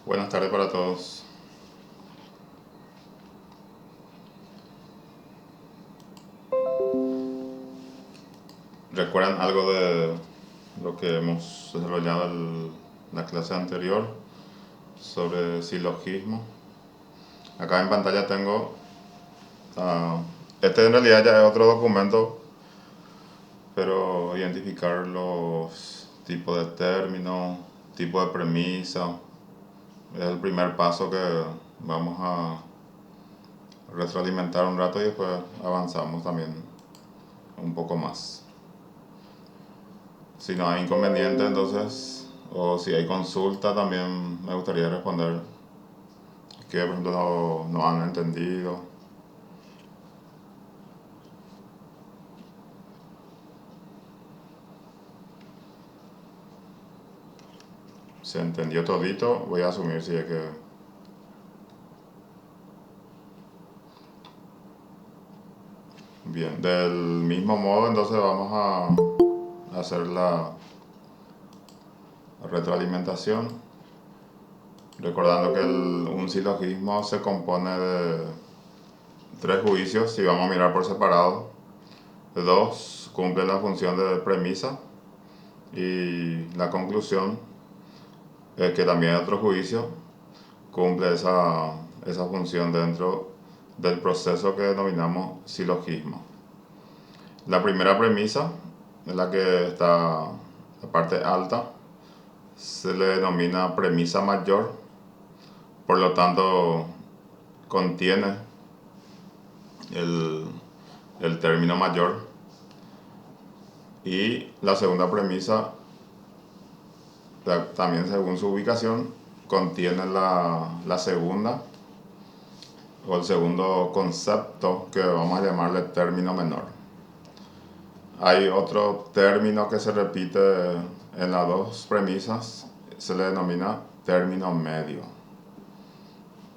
Buenas tardes para todos. ¿Recuerdan algo de lo que hemos desarrollado en la clase anterior sobre silogismo? Acá en pantalla tengo, este en realidad ya es otro documento, pero identificar los tipos de términos, tipo de premisa, es el primer paso que vamos a retroalimentar un rato y después avanzamos también un poco más. Si no hay inconveniente, entonces, o si hay consulta, también me gustaría responder que, por ejemplo, no han entendido. Se entendió todito, voy a asumir si es que... Bien, del mismo modo, entonces vamos a hacer la retroalimentación, recordando que un silogismo se compone de tres juicios, si vamos a mirar por separado. Dos cumple la función de premisa y la conclusión, que también es otro juicio, cumple esa función dentro del proceso que denominamos silogismo. La primera premisa, es la que está la parte alta, se le denomina premisa mayor, por lo tanto contiene el término mayor. Y la segunda premisa, también según su ubicación, contiene la segunda o el segundo concepto, que vamos a llamarle término menor. Hay otro término que se repite en las dos premisas, se le denomina término medio.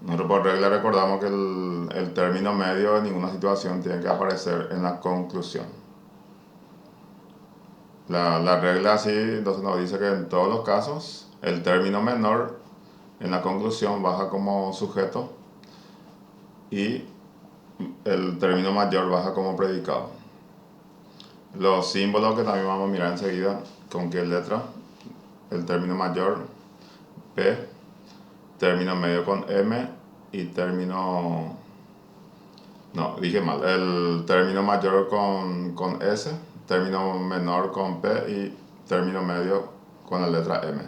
Nosotros por regla recordamos que el término medio en ninguna situación tiene que aparecer en la conclusión. La regla así entonces nos dice que en todos los casos el término menor en la conclusión baja como sujeto y el término mayor baja como predicado. Los símbolos que también vamos a mirar enseguida, con qué letra. El término mayor, P, término medio con M y término... No, dije mal. El término mayor con S, término menor con P y término medio con la letra M,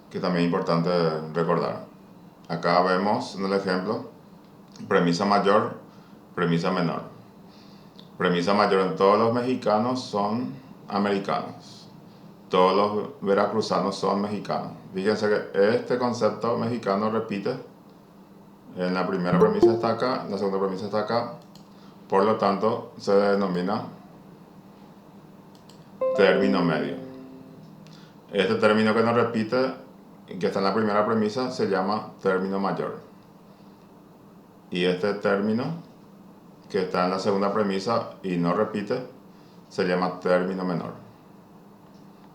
que también es importante recordar. Acá vemos en el ejemplo premisa mayor, premisa menor. Premisa mayor en todos los mexicanos son americanos. Todos los veracruzanos son mexicanos. Fíjense que este concepto mexicano repite. En la primera premisa está acá, la segunda premisa está acá. Por lo tanto, se denomina término medio. Este término que no repite, que está en la primera premisa, se llama término mayor. Y este término, que está en la segunda premisa y no repite, se llama término menor.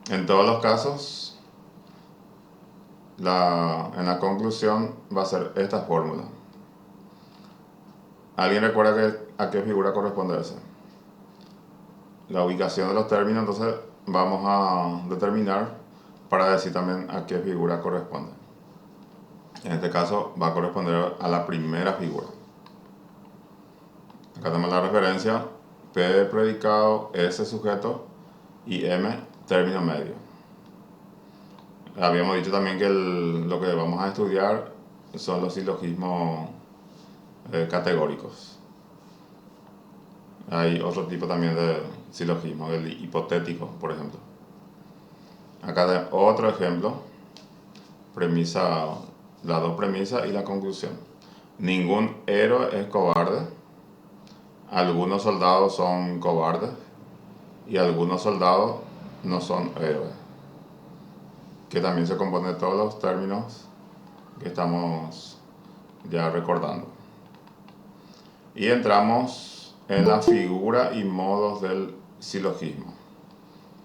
En todos los casos, en la conclusión va a ser esta fórmula. ¿Alguien recuerda a qué figura corresponde esa? La ubicación de los términos, entonces vamos a determinar para decir también a qué figura corresponde. En este caso va a corresponder a la primera figura. Acá tenemos la referencia: P predicado, S sujeto y M término medio. Habíamos dicho también que lo que vamos a estudiar son los silogismos categóricos. Hay otro tipo también de silogismo, el hipotético, por ejemplo. Acá de otro ejemplo, premisa, las dos premisas y la conclusión. Ningún héroe es cobarde. Algunos soldados son cobardes y algunos soldados no son héroes, que también se compone de todos los términos que estamos ya recordando. Y entramos en la figura y modos del silogismo.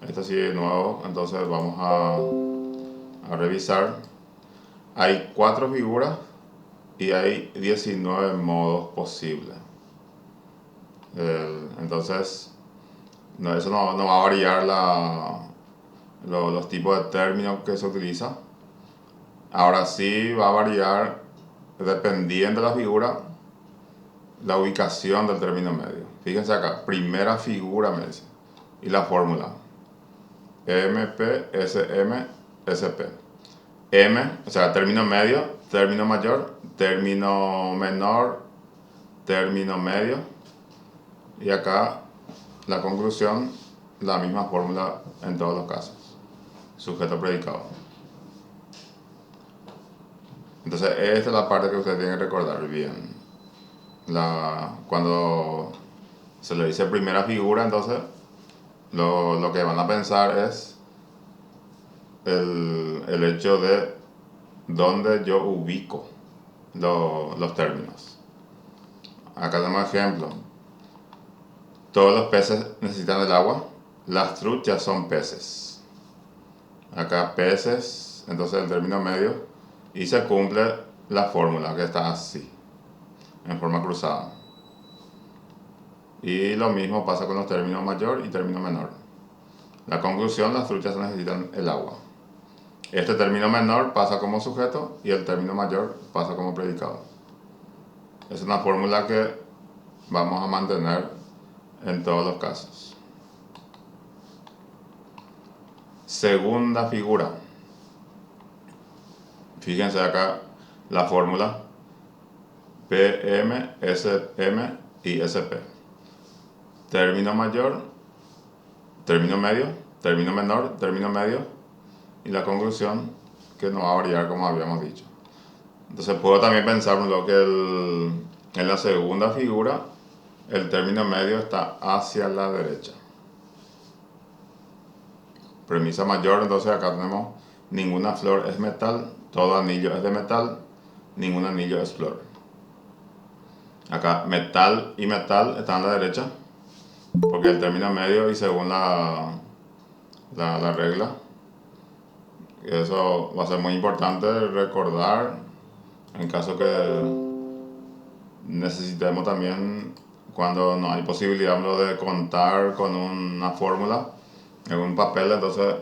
Este sí es nuevo, entonces vamos a revisar. hay 4 figuras y hay 19 modos posibles. Entonces, no, eso no va a variar los tipos de términos que se utilizan. Ahora sí va a variar, dependiendo de la figura, la ubicación del término medio. Fíjense acá, primera figura me dice, y la fórmula MP, SM, SP. M, o sea, término medio, término mayor, término menor, término medio. Y acá la conclusión, la misma fórmula en todos los casos. Sujeto predicado. Entonces, esta es la parte que ustedes tienen que recordar bien. Cuando se le dice primera figura, entonces lo que van a pensar es el hecho de dónde yo ubico los términos. Acá tenemos ejemplo. Todos los peces necesitan el agua. Las truchas son peces. Acá peces, entonces el término medio. Y se cumple la fórmula que está así, en forma cruzada. Y lo mismo pasa con los términos mayor y término menor. La conclusión, las truchas necesitan el agua. Este término menor pasa como sujeto y el término mayor pasa como predicado. Es una fórmula que vamos a mantener en todos los casos. Segunda figura. Fíjense acá la fórmula PM, SM y SP. Término mayor, término medio, término menor, término medio y la conclusión que no va a variar como habíamos dicho. Entonces puedo también pensar que en la segunda figura el término medio está hacia la derecha. Premisa mayor, entonces acá tenemos ninguna flor es metal, todo anillo es de metal, ningún anillo es flor. Acá metal y metal están a la derecha, porque el término medio y según la regla, eso va a ser muy importante recordar en caso que necesitemos también, cuando no hay posibilidad de contar con una fórmula en un papel, entonces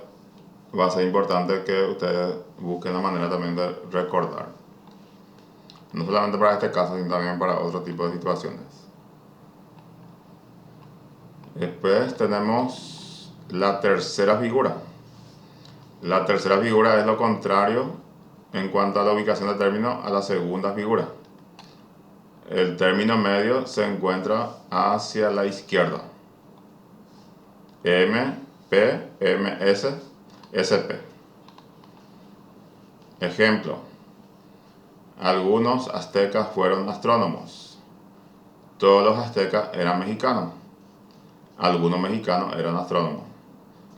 va a ser importante que ustedes busquen la manera también de recordar. No solamente para este caso, sino también para otro tipo de situaciones. Después tenemos la tercera figura. La tercera figura es lo contrario en cuanto a la ubicación del término a la segunda figura. El término medio se encuentra hacia la izquierda. M, P, MS, SP. Ejemplo. Algunos aztecas fueron astrónomos. Todos los aztecas eran mexicanos. Algunos mexicanos eran astrónomos.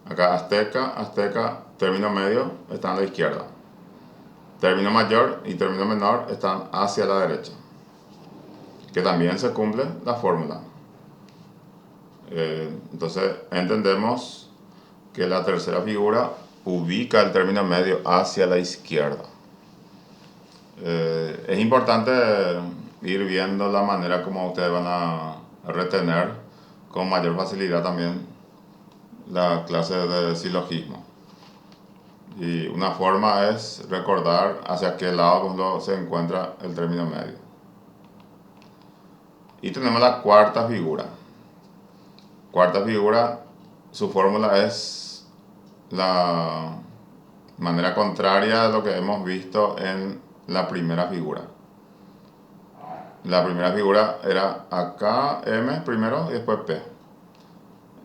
Acá azteca, término medio están a la izquierda. Término mayor y término menor están hacia la derecha. Que también se cumple la fórmula. Entonces entendemos que la tercera figura ubica el término medio hacia la izquierda. Es importante ir viendo la manera como ustedes van a retener con mayor facilidad también la clase de silogismo. Y una forma es recordar hacia qué lado se encuentra el término medio. Y tenemos la cuarta figura. Cuarta figura, su fórmula es la manera contraria de lo que hemos visto en la primera figura. La primera figura era acá M primero y después P.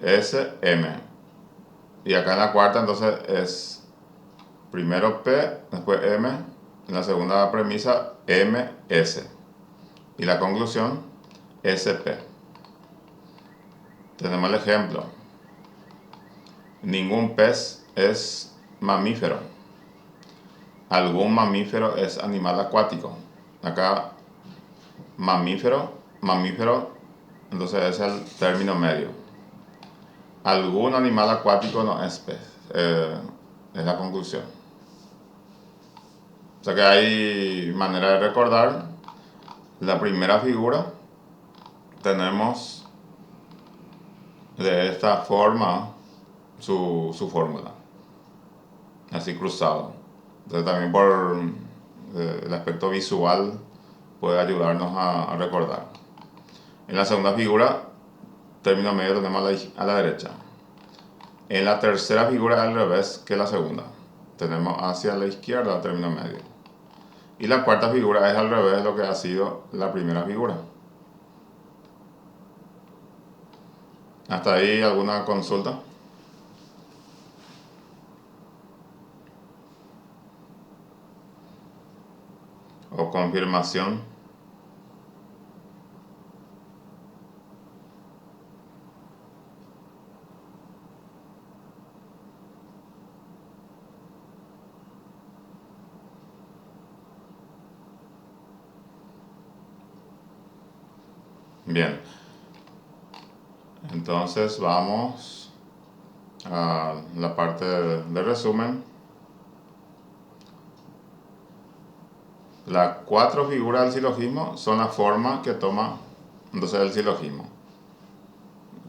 S, M. Y acá en la cuarta entonces es primero P, después M. En la segunda premisa M, S. Y la conclusión SP. Tenemos el ejemplo. Ningún pez es mamífero. Algún mamífero es animal acuático. Acá mamífero, entonces es el término medio. Algún animal acuático no es pez, es la conclusión. O sea que hay manera de recordar. La primera figura tenemos de esta forma su fórmula, así cruzado. Entonces también por el aspecto visual puede ayudarnos a recordar. En la segunda figura, término medio tenemos a la derecha. En la tercera figura al revés que la segunda. Tenemos hacia la izquierda término medio. Y la cuarta figura es al revés de lo que ha sido la primera figura. ¿Hasta ahí alguna consulta? ¿O confirmación? Bien. Entonces vamos a la parte de resumen. Las cuatro figuras del silogismo son las formas que toma entonces el silogismo.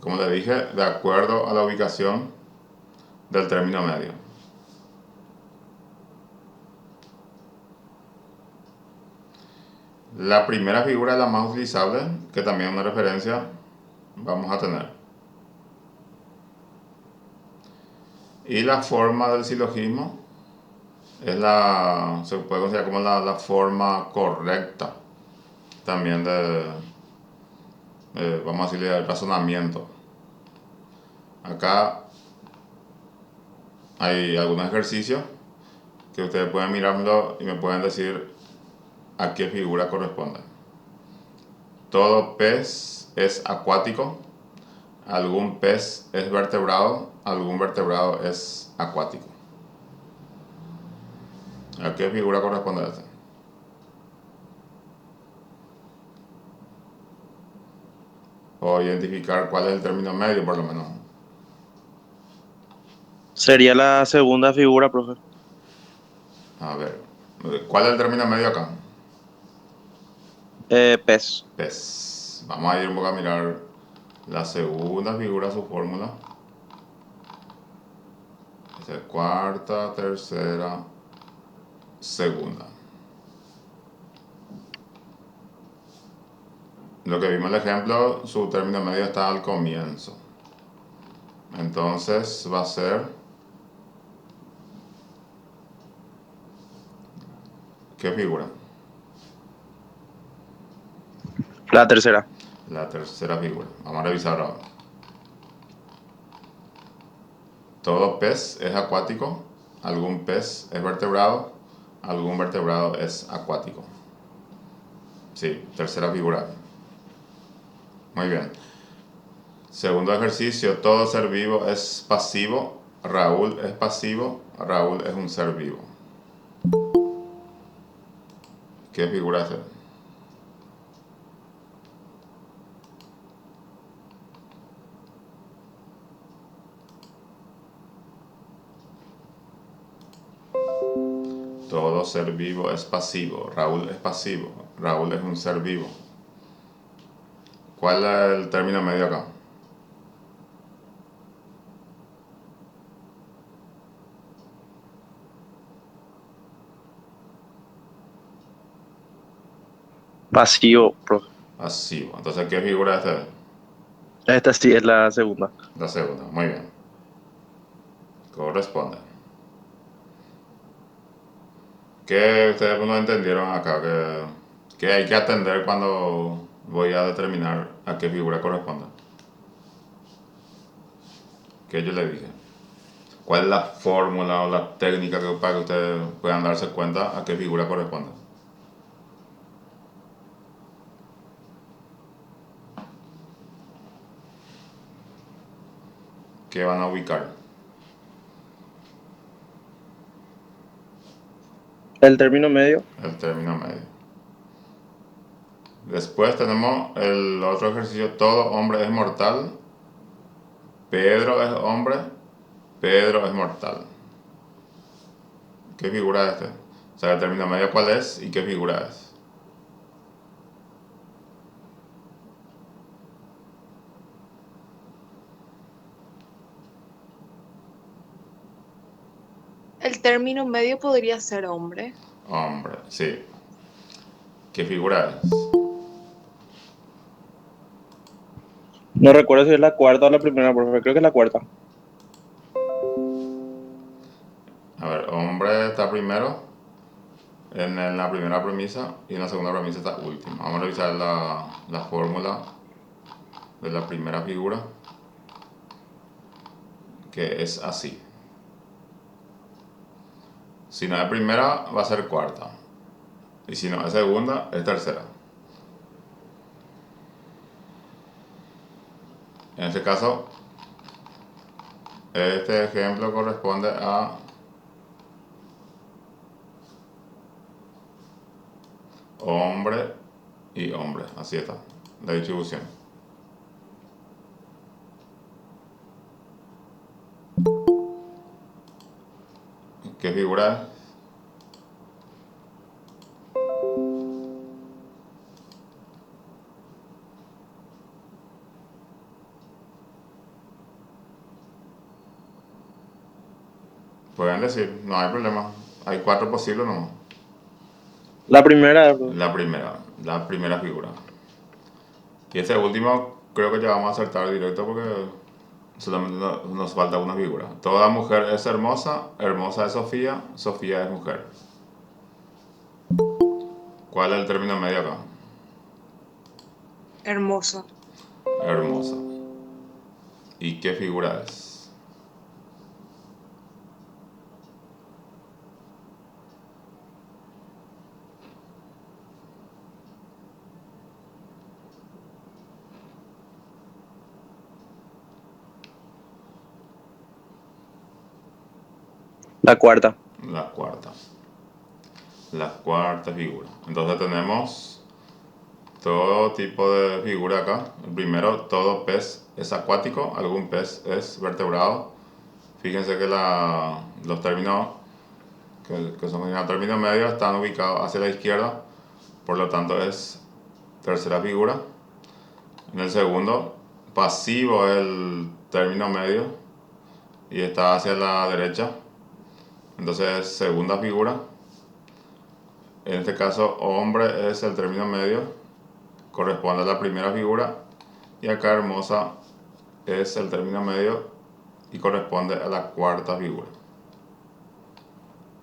Como le dije, de acuerdo a la ubicación del término medio. La primera figura es la más utilizable, que también una referencia vamos a tener. Y la forma del silogismo es se puede considerar como la forma correcta también vamos a decirle, el razonamiento. Acá hay algunos ejercicios que ustedes pueden mirarlo y me pueden decir a qué figura corresponde. Todo pez es acuático, algún pez es vertebrado, algún vertebrado es acuático. ¿A qué figura corresponde este? O identificar cuál es el término medio, por lo menos. Sería la segunda figura, profe. A ver, ¿cuál es el término medio acá? Pez. Pez. Vamos a ir un poco a mirar la segunda figura, su fórmula. Esta es cuarta, tercera, segunda. Lo que vimos en el ejemplo, su término medio está al comienzo. Entonces va a ser... ¿Qué figura? La tercera. La tercera figura. Vamos a revisar ahora. Todo pez es acuático, algún pez es vertebrado, algún vertebrado es acuático. Sí, tercera figura. Muy bien. Segundo ejercicio, todo ser vivo es pasivo. Raúl es pasivo, Raúl es un ser vivo. ¿Qué figura es esta? Todo ser vivo es pasivo, Raúl es pasivo, Raúl es un ser vivo. ¿Cuál es el término medio acá? Pasivo, profe. Pasivo. Entonces, ¿qué figura es esta? Esta sí es la segunda. La segunda. Muy bien. Corresponde. ¿Qué ustedes no entendieron acá? ¿Qué hay que atender cuando voy a determinar a qué figura corresponde? ¿Qué yo le dije? ¿Cuál es la fórmula o la técnica para que ustedes puedan darse cuenta a qué figura corresponde? ¿Qué van a ubicar? El término medio. El término medio. Después tenemos el otro ejercicio, todo hombre es mortal. Pedro es hombre, Pedro es mortal. ¿Qué figura es este? O sea, el término medio cuál es y qué figura es. El término medio podría ser hombre. Hombre, sí. ¿Qué figura es? No recuerdo si es la cuarta o la primera, profe. Creo que es la cuarta. A ver, hombre está primero en la primera premisa y en la segunda premisa está última. Vamos a revisar la fórmula de la primera figura, que es así. Si no es primera, va a ser cuarta. Y si no es segunda, es tercera. En este caso, este ejemplo corresponde a hombre y hombre. Así está, la distribución. ¿Qué figura es? Pueden decir, no hay problema. Hay 4 posibles nomás. La primera, profe. La primera figura. Y este último creo que ya vamos a acertar directo porque solamente nos falta una figura. Toda mujer es hermosa, hermosa es Sofía, Sofía es mujer. ¿Cuál es el término medio acá? Hermoso. Hermosa. ¿Y qué figura es? La cuarta. La cuarta. La cuarta figura. Entonces tenemos todo tipo de figura acá. El primero, todo pez es acuático, algún pez es vertebrado. Fíjense que los términos que son en el término medio están ubicados hacia la izquierda, por lo tanto es tercera figura. En el segundo, pasivo es el término medio y está hacia la derecha, entonces es segunda figura. En este caso, hombre es el término medio, corresponde a la primera figura, y acá hermosa es el término medio y corresponde a la cuarta figura.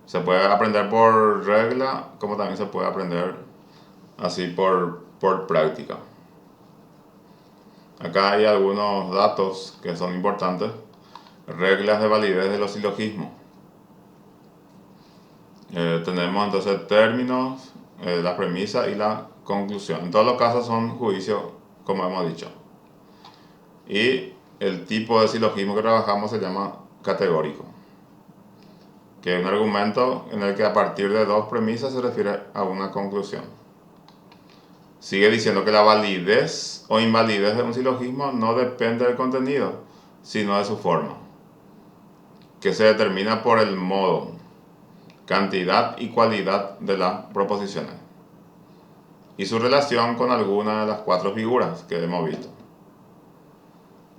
Se puede aprender por regla, como también se puede aprender así por práctica. Acá hay algunos datos que son importantes. Reglas de validez de los silogismos. Tenemos entonces términos, la premisa y la conclusión. En todos los casos son juicios, como hemos dicho. Y el tipo de silogismo que trabajamos se llama categórico, que es un argumento en el que a partir de dos premisas se refiere a una conclusión. Sigue diciendo que la validez o invalidez de un silogismo no depende del contenido, sino de su forma, que se determina por el modo, cantidad y cualidad de las proposiciones y su relación con alguna de las 4 figuras que hemos visto.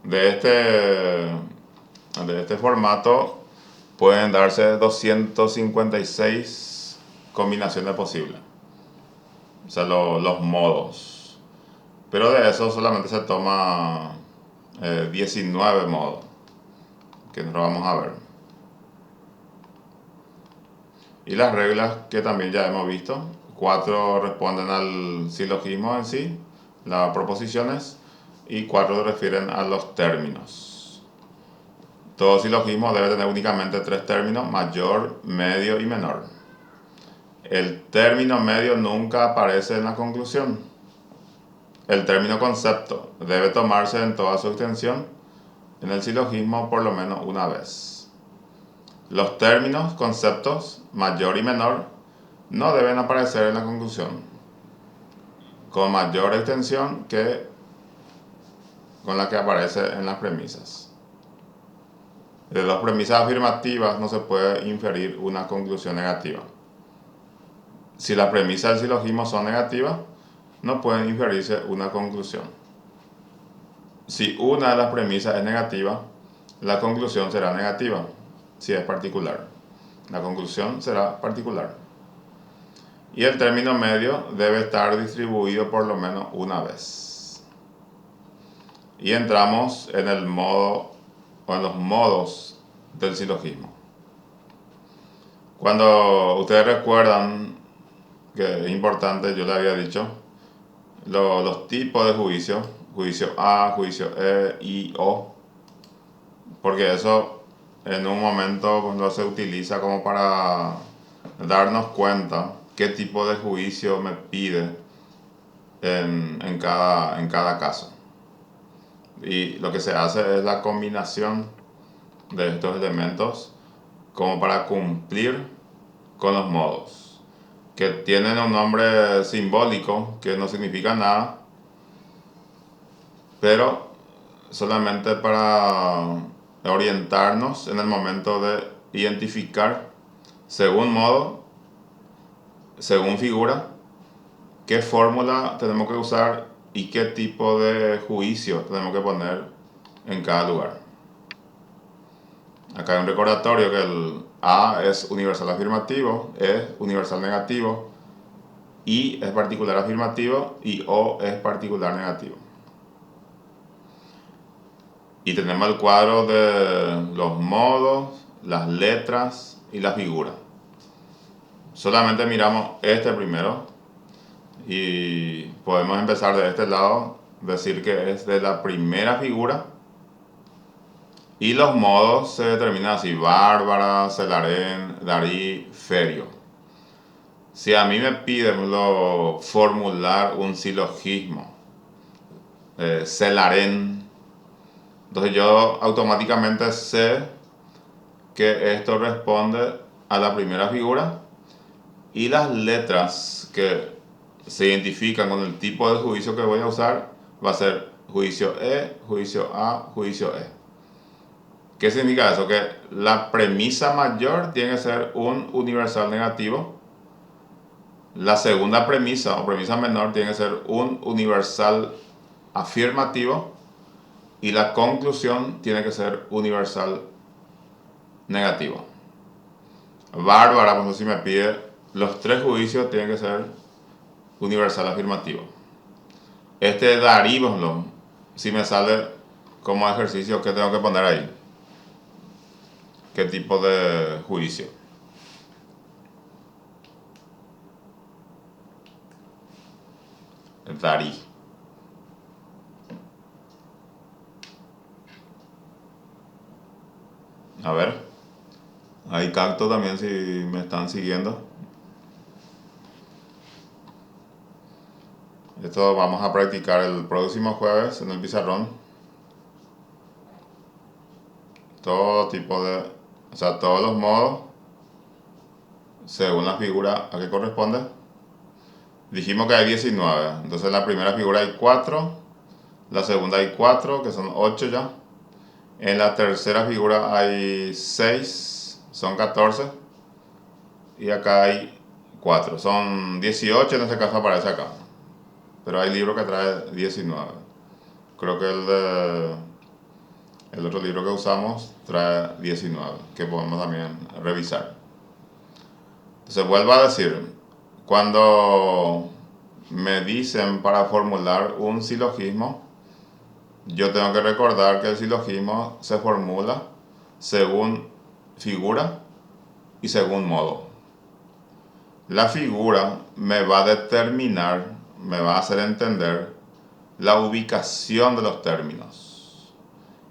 De este formato pueden darse 256 combinaciones posibles, o sea, los modos, pero de eso solamente se toma 19 modos, que no lo vamos a ver. Y las reglas que también ya hemos visto, 4 responden al silogismo en sí, las proposiciones, y 4 se refieren a los términos. Todo silogismo debe tener únicamente 3 términos, mayor, medio y menor. El término medio nunca aparece en la conclusión. El término concepto debe tomarse en toda su extensión en el silogismo por lo menos una vez. Los términos, conceptos, mayor y menor, no deben aparecer en la conclusión con mayor extensión que con la que aparece en las premisas. De dos premisas afirmativas no se puede inferir una conclusión negativa. si las premisas del silogismo son negativas, no pueden inferirse una conclusión. Si una de las premisas es negativa, la conclusión será negativa, si es particular. La conclusión será particular. Y el término medio debe estar distribuido por lo menos una vez. Y entramos en el modo o en los modos del silogismo. Cuando ustedes recuerdan que es importante, yo les había dicho, los tipos de juicio, juicio A, juicio E, I, O, porque eso en un momento no se utiliza como para darnos cuenta qué tipo de juicio me pide en cada caso. Y lo que se hace es la combinación de estos elementos como para cumplir con los modos, que tienen un nombre simbólico que no significa nada, pero solamente para orientarnos en el momento de identificar según modo, según figura, qué fórmula tenemos que usar y qué tipo de juicio tenemos que poner en cada lugar. Acá hay un recordatorio que el A es universal afirmativo, E es universal negativo, I es particular afirmativo y O es particular negativo. Y tenemos el cuadro de los modos, las letras y la figura. Solamente miramos este primero y podemos empezar de este lado, decir que es de la primera figura. Y los modos se determinan así: Bárbara, Celarén, Darí, Ferio. Si a mí me piden formular un silogismo, Celarén, entonces yo automáticamente sé que esto responde a la primera figura, y las letras que se identifican con el tipo de juicio que voy a usar va a ser juicio E, juicio A, juicio E. ¿Qué significa eso? Que la premisa mayor tiene que ser un universal negativo. La segunda premisa o premisa menor tiene que ser un universal afirmativo. Y la conclusión tiene que ser universal negativo. Bárbara, pues si me pide, los tres juicios tienen que ser universal afirmativo. Este Darí, si me sale como ejercicio, ¿qué tengo que poner ahí? ¿Qué tipo de juicio? Darí. A ver. Ahí capto también si me están siguiendo. Esto vamos a practicar el próximo jueves en el pizarrón. Todo tipo de... O sea, todos los modos según la figura a qué corresponde. Dijimos que hay 19. Entonces en la primera figura hay 4. La segunda hay 4, que son 8 ya. En la tercera figura hay 6, son 14. Y acá hay 4, son 18, en este caso aparece acá. Pero hay libro que trae 19. Creo que el otro libro que usamos trae 19, que podemos también revisar. Entonces vuelvo a decir, cuando me dicen para formular un silogismo, yo tengo que recordar que el silogismo se formula según figura y según modo. La figura me va a determinar, me va a hacer entender la ubicación de los términos.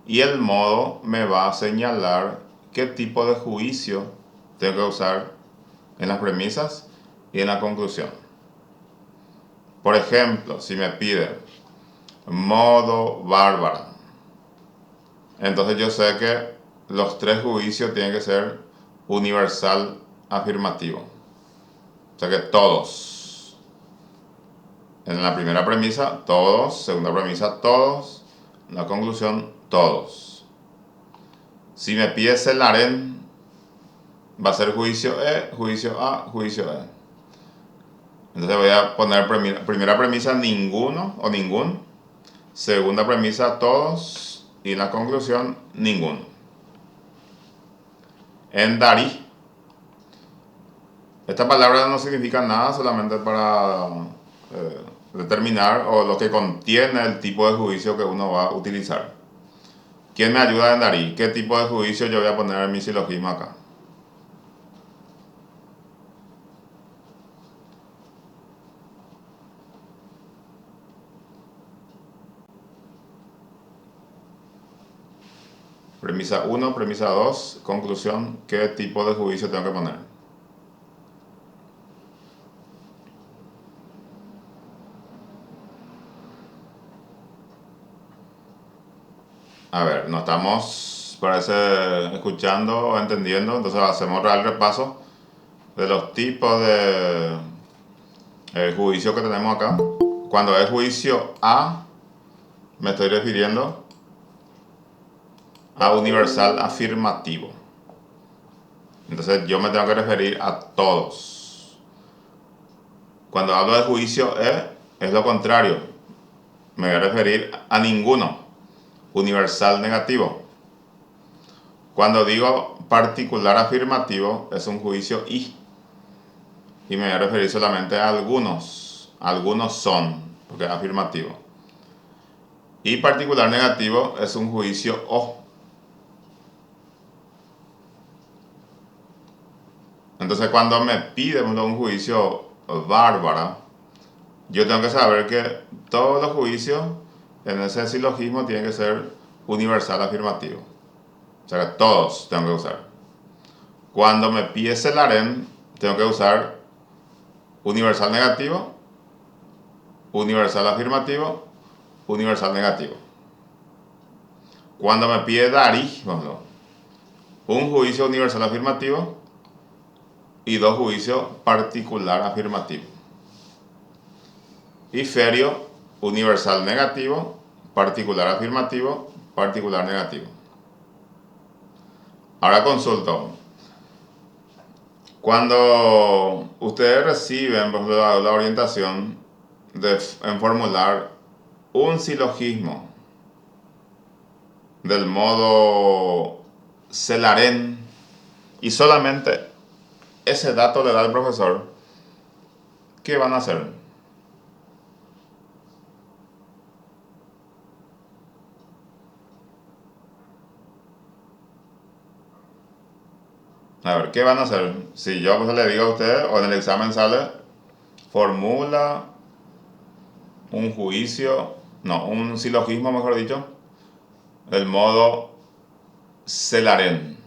Y el modo me va a señalar qué tipo de juicio tengo que usar en las premisas y en la conclusión. Por ejemplo, si me pide modo Bárbara, entonces yo sé que los tres juicios tienen que ser universal afirmativo. O sea que todos. En la primera premisa, todos. Segunda premisa, todos. En la conclusión, todos. Si me pide Celarén, va a ser juicio E, juicio A, juicio E. Entonces voy a poner primera premisa ninguno o ningún, segunda premisa todos y en la conclusión ninguno. En Darí, esta palabra no significa nada, solamente para determinar o lo que contiene el tipo de juicio que uno va a utilizar. ¿Quién me ayuda en Darí? ¿Qué tipo de juicio yo voy a poner en mi silogismo acá? Premisa 1, premisa 2, conclusión, ¿qué tipo de juicio tengo que poner? A ver, no estamos, parece, escuchando o entendiendo, entonces hacemos el repaso de los tipos de juicio que tenemos acá. Cuando es juicio A, me estoy refiriendo a universal afirmativo. Entonces yo me tengo que referir a todos. Cuando hablo de juicio E, es lo contrario. Me voy a referir a ninguno. Universal negativo. Cuando digo particular afirmativo, es un juicio I. Y me voy a referir solamente a algunos. Algunos son, porque es afirmativo. Y particular negativo es un juicio O. Entonces cuando me piden un juicio bárbara, yo tengo que saber que todos los juicios en ese silogismo tienen que ser universal afirmativo. O sea que todos tengo que usar. Cuando me pide Celarén, tengo que usar universal negativo, universal afirmativo, universal negativo. Cuando me pide Darí, un juicio universal afirmativo y dos juicios particular afirmativo. Y Ferio, universal negativo, particular afirmativo, particular negativo. Ahora consulto. Cuando ustedes reciben por ejemplo, la orientación en formular un silogismo del modo Celarén y solamente ese dato le da al profesor, ¿qué van a hacer? A ver, ¿qué van a hacer? Si yo pues, le digo a ustedes, o en el examen sale, formula un juicio, no, un silogismo, mejor dicho, el modo Celarén.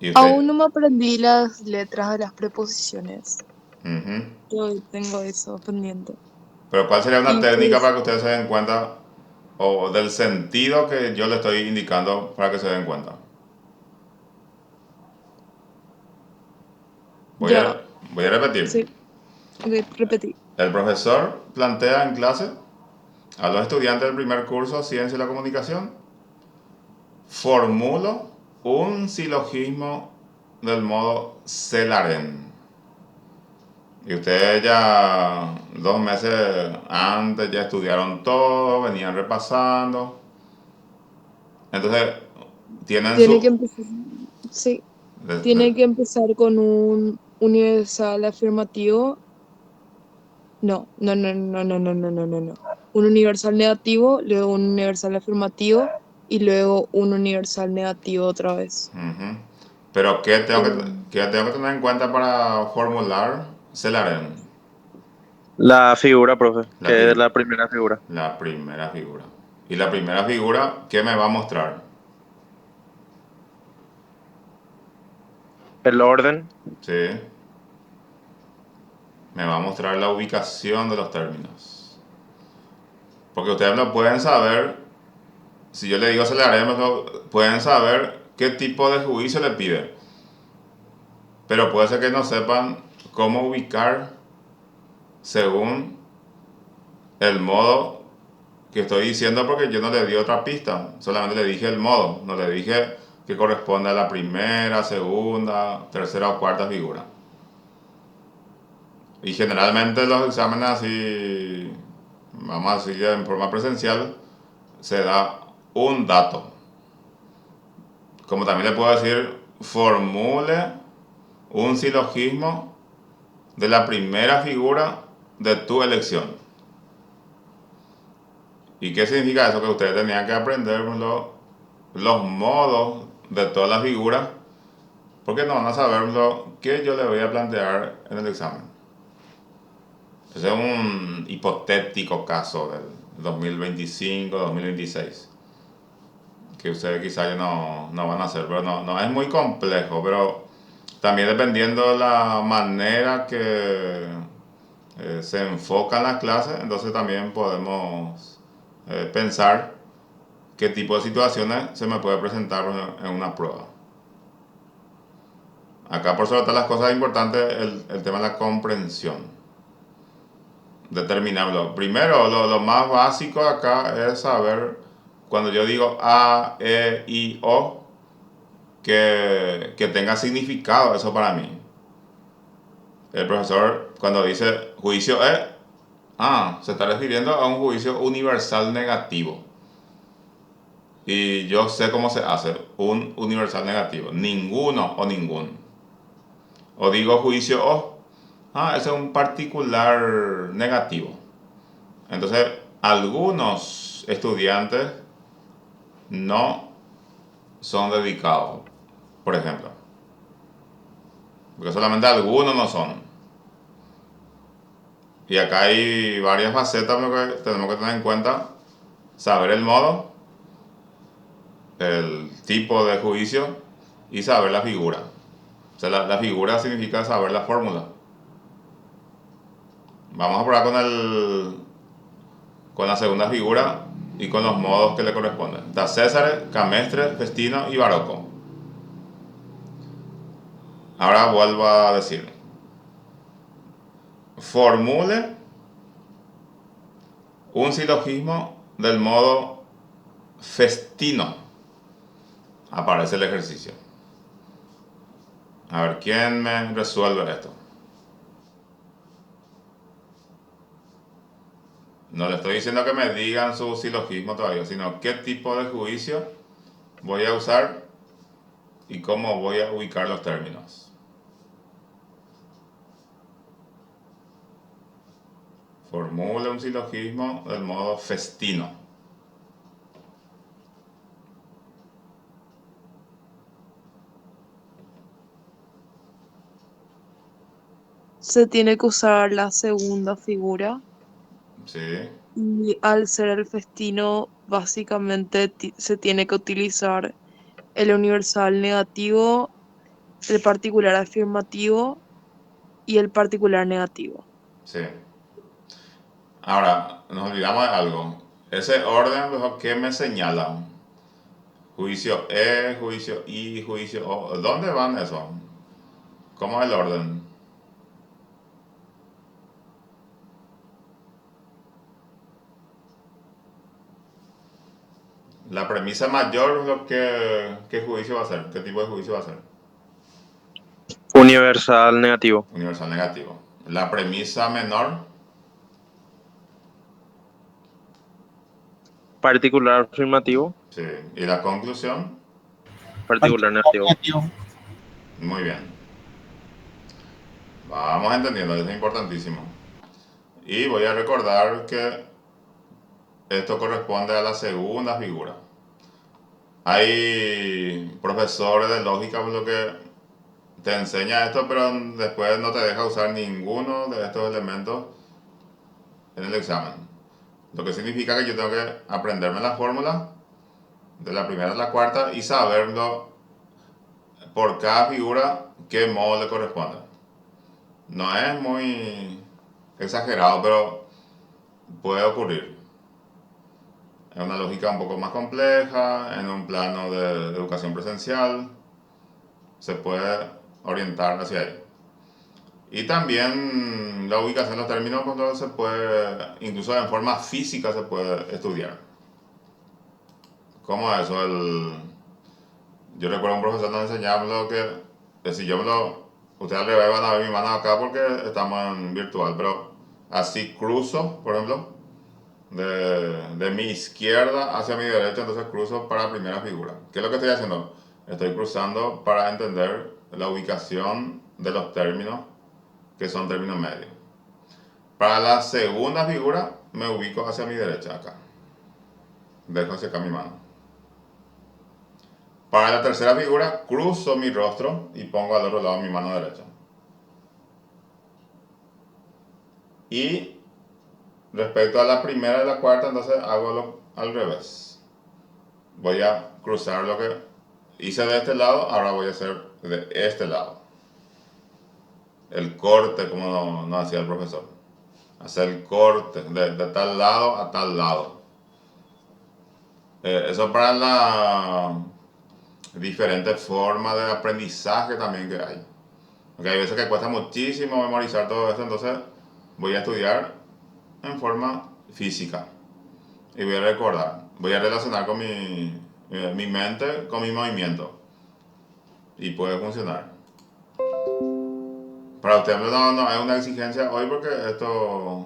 Y usted, Aún no me aprendí las letras de las preposiciones. ujú. Yo tengo eso pendiente. Pero ¿cuál sería una Y técnica pues, para que ustedes se den cuenta o del sentido que yo le estoy indicando para que se den cuenta? Voy ya, a, voy a repetir. sí, ok, repetí. El profesor plantea en clase a los estudiantes del primer curso Ciencia de la Comunicación, formulo un silogismo del modo Celarén. Y ustedes ya 2 meses antes ya estudiaron todo, venían repasando. Entonces, tienen Tiene que su... empezar, sí, de- tiene de- que empezar con un universal afirmativo. No, no, no, no, no, no, no, no, no, no. Un universal negativo, luego un universal afirmativo y luego un universal negativo otra vez. Ujú. Pero ¿qué tengo que tener en cuenta para formular Celarén? La figura, profe, La, que es prim- la primera figura. la primera figura. Y la primera figura, ¿qué me va a mostrar? El orden, ¿Sí? Me va a mostrar la ubicación de los términos. Porque ustedes lo pueden saber, si yo le digo Celarén, pueden saber qué tipo de juicio le pide. Pero puede ser que no sepan cómo ubicar según el modo que estoy diciendo porque yo no le di otra pista, solamente le dije el modo, no le dije que corresponde a la primera, segunda, tercera o cuarta figura. Y generalmente los exámenes así, vamos a decir en forma presencial, se da un dato. Como también le puedo decir, formule un silogismo de la primera figura de tu elección. ¿Y qué significa eso? Que ustedes tenían que aprender los modos de todas las figuras, porque no van a saber lo que yo le voy a plantear en el examen. Ese es un hipotético caso del 2025-2026, que ustedes quizás no van a hacer, pero no es muy complejo, pero también dependiendo de la manera que se enfocan las clases, entonces también podemos pensar qué tipo de situaciones se me puede presentar en una prueba. Acá por sobre todas las cosas importantes el tema de la comprensión. Determinarlo. Primero, lo más básico acá es saber cuando yo digo A, E, I, O, que tenga significado eso para mí. El profesor cuando dice juicio E, se está refiriendo a un juicio universal negativo. Y yo sé cómo se hace un universal negativo. Ninguno o ningún. O digo juicio O, ese es un particular negativo. Entonces, algunos estudiantes no son dedicados, por ejemplo. Porque solamente algunos no son. Y acá hay varias facetas que tenemos que tener en cuenta. Saber el modo, el tipo de juicio y saber la figura. O sea, la figura significa saber la fórmula. Vamos a probar con la segunda figura y con los modos que le corresponden. Da César, Camestre, Festino y Barocco. Ahora vuelvo a decir. Formule un silogismo del modo festino. Aparece el ejercicio. A ver, ¿quién me resuelve esto? No le estoy diciendo que me digan su silogismo todavía, sino qué tipo de juicio voy a usar y cómo voy a ubicar los términos. Formule un silogismo del modo festino. Se tiene que usar la segunda figura ¿Sí? y al ser el festino, básicamente se tiene que utilizar el universal negativo, el particular afirmativo y el particular negativo. Sí. Ahora, nos olvidamos de algo. Ese orden, ¿qué me señala? Juicio E, juicio I, juicio O. ¿Dónde van esos? ¿Cómo es el orden? La premisa mayor, ¿qué juicio va a ser? ¿Qué tipo de juicio va a ser? Universal negativo. Universal negativo. La premisa menor, Particular afirmativo. sí. Y la conclusión, Particular Particular negativo. negativo. muy bien. Vamos entendiendo, eso es importantísimo. Y voy a recordar que esto corresponde a la segunda figura. Hay profesores de lógica por lo que te enseña esto, pero después no te deja usar ninguno de estos elementos en el examen. Lo que significa que yo tengo que aprenderme la fórmula de la primera a la cuarta y saberlo por cada figura qué modo le corresponde. No es muy exagerado, pero puede ocurrir. Es una lógica un poco más compleja, en un plano de educación presencial, se puede orientar hacia ahí. Y también la ubicación de los términos cuando se puede, incluso en forma física se puede estudiar. ¿Cómo es eso? Yo recuerdo un profesor nos enseñaba que si yo Ustedes al revés van a ver mi mano acá porque estamos en virtual, pero así cruzo, por ejemplo, de mi izquierda hacia mi derecha, entonces cruzo para la primera figura. ¿Qué es lo que estoy haciendo? Estoy cruzando para entender la ubicación de los términos que son términos medios. Para la segunda figura me ubico hacia mi derecha acá. Dejo hacia acá mi mano. Para la tercera figura cruzo mi rostro y pongo al otro lado mi mano derecha. Y respecto a la primera y la cuarta, entonces hago al revés. Voy a cruzar lo que hice de este lado, ahora voy a hacer de este lado. El corte, como no hacía el profesor. Hacer el corte de tal lado a tal lado. Eso para la diferentes formas de aprendizaje también que hay. Porque hay veces que cuesta muchísimo memorizar todo esto, entonces voy a estudiar en forma física. Y voy a recordar, voy a relacionar con mi mente con mi movimiento. Y puede funcionar. Para usted no es una exigencia hoy porque esto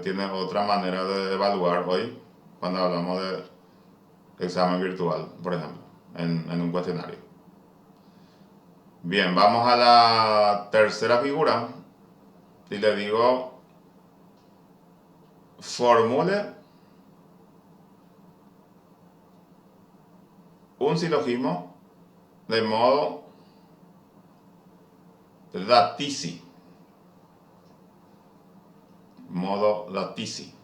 tiene otra manera de evaluar hoy cuando hablamos de examen virtual, por ejemplo, en un cuestionario. Bien, vamos a la tercera figura y le digo formule un silogismo de modo datici. Modo datici.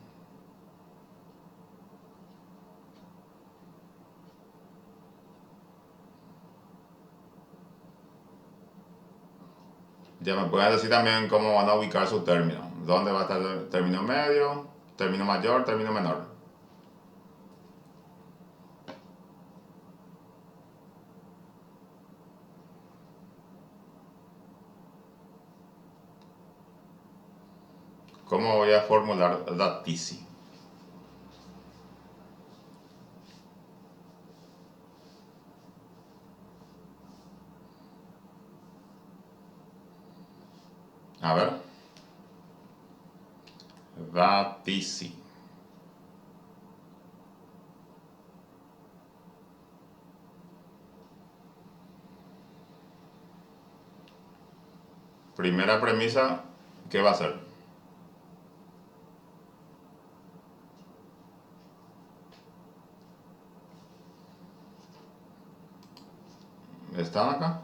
Ya me pueden decir también cómo van a ubicar su término. ¿Dónde va a estar el término medio, término mayor, término menor? ¿Cómo voy a formular datici? A ver. Datici. Primera premisa, ¿qué va a ser? ¿Están acá?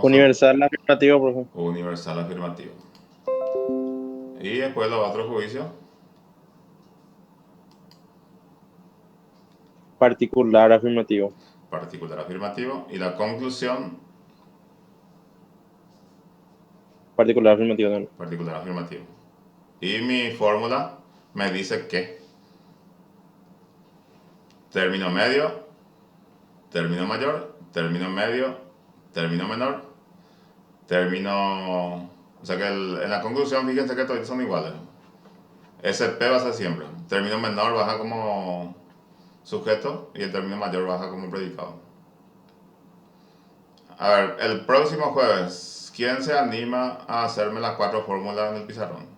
Universal afirmativo, profe. Universal afirmativo. Y después los otros juicios. Particular afirmativo. Particular afirmativo. Y la conclusión, Particular afirmativo también. particular afirmativo. Y mi fórmula me dice que término medio, término mayor, término medio, término menor, término... O sea que en la conclusión, fíjense que todos son iguales. SP va a ser siempre. Término menor baja como sujeto y el término mayor baja como predicado. A ver, el próximo jueves, ¿quién se anima a hacerme las 4 fórmulas en el pizarrón?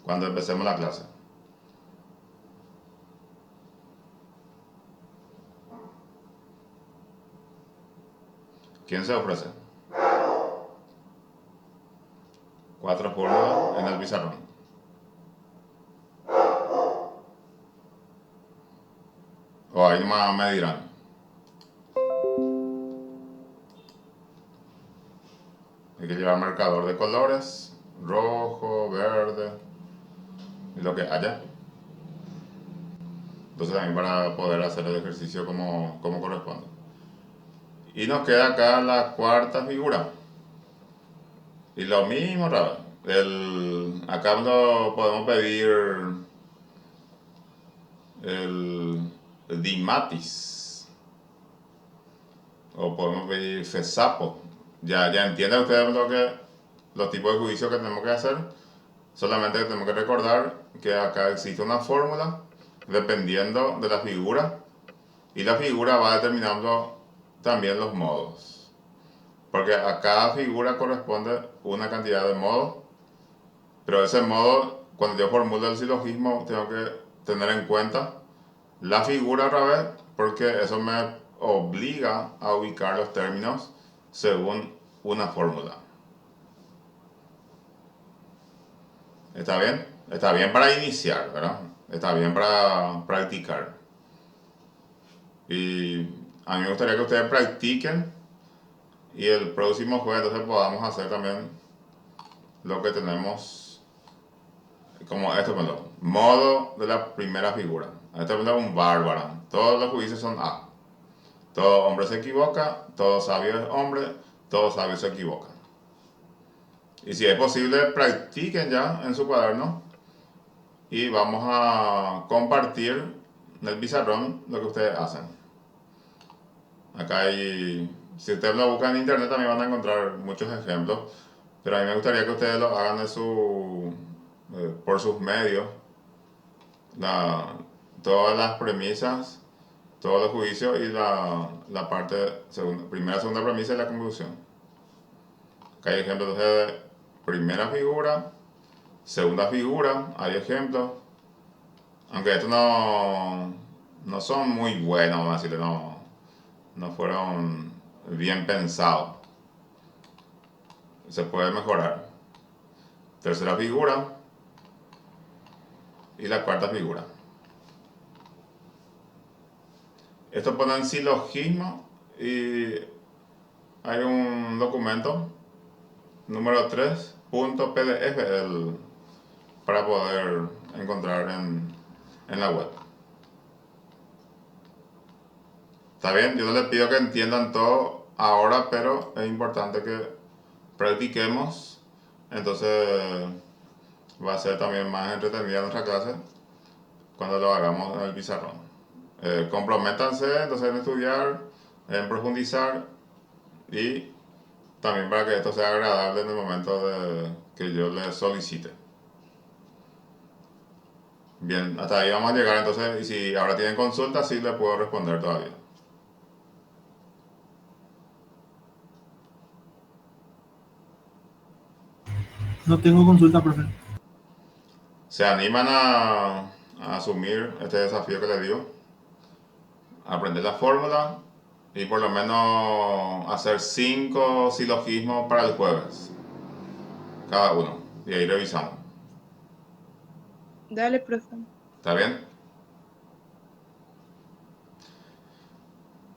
Cuando empecemos la clase. ¿Quién se ofrece? 4 fórmulas en el pizarrón. O ahí nomás me dirán. Hay que llevar marcador de colores, rojo, verde y lo que haya. Entonces también para poder hacer el ejercicio como corresponde. Y nos queda acá la cuarta figura. Y lo mismo, Rafa. Acá no podemos pedir el dimatis. O podemos pedir fesapo. Ya entienden ustedes los tipos de juicios que tenemos que hacer. Solamente tenemos que recordar que acá existe una fórmula dependiendo de la figura. Y la figura va determinando también los modos. Porque a cada figura corresponde una cantidad de modos, pero ese modo, cuando yo formulo el silogismo, tengo que tener en cuenta la figura otra vez, porque eso me obliga a ubicar los términos según una fórmula. ¿Está bien? Está bien para iniciar, ¿verdad? Está bien para practicar. Y a mí me gustaría que ustedes practiquen y el próximo jueves entonces podamos hacer también lo que tenemos como esto, modo de la primera figura. Esto es un bárbaro. Todos los juicios son A. Todo hombre se equivoca, todo sabio es hombre, todo sabio se equivoca. Y si es posible, practiquen ya en su cuaderno y vamos a compartir en el pizarrón lo que ustedes hacen. Acá hay, si ustedes lo buscan en internet también van a encontrar muchos ejemplos, pero a mí me gustaría que ustedes lo hagan por sus medios, todas las premisas, todos los juicios y la parte primera, segunda premisa y la conclusión. Acá hay ejemplos de primera figura, segunda figura, hay ejemplos, aunque estos no son muy buenos, vamos a decirle, no fueron bien pensados. Se puede mejorar. Tercera figura y la cuarta figura. Esto pone en silogismo y hay un documento número 3.pdf para poder encontrar en la web. Está bien, yo no les pido que entiendan todo ahora, pero es importante que practiquemos. Entonces va a ser también más entretenida nuestra clase cuando lo hagamos en el pizarrón. Comprométanse entonces en estudiar, en profundizar y también para que esto sea agradable en el momento de que yo les solicite. Bien, hasta ahí vamos a llegar entonces, y si ahora tienen consultas, sí les puedo responder todavía. No tengo consulta, profe. ¿Se animan a asumir este desafío que les digo? Aprender la fórmula y por lo menos hacer 5 silogismos para el jueves, cada uno, y ahí revisando. Dale, profe. ¿Está bien?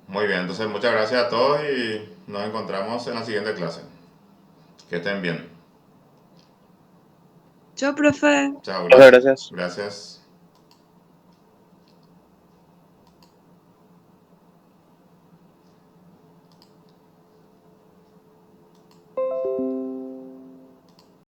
Muy bien, entonces muchas gracias a todos y nos encontramos en la siguiente clase. Que estén bien. Chao, profe. Chao, Muchas gracias. Gracias.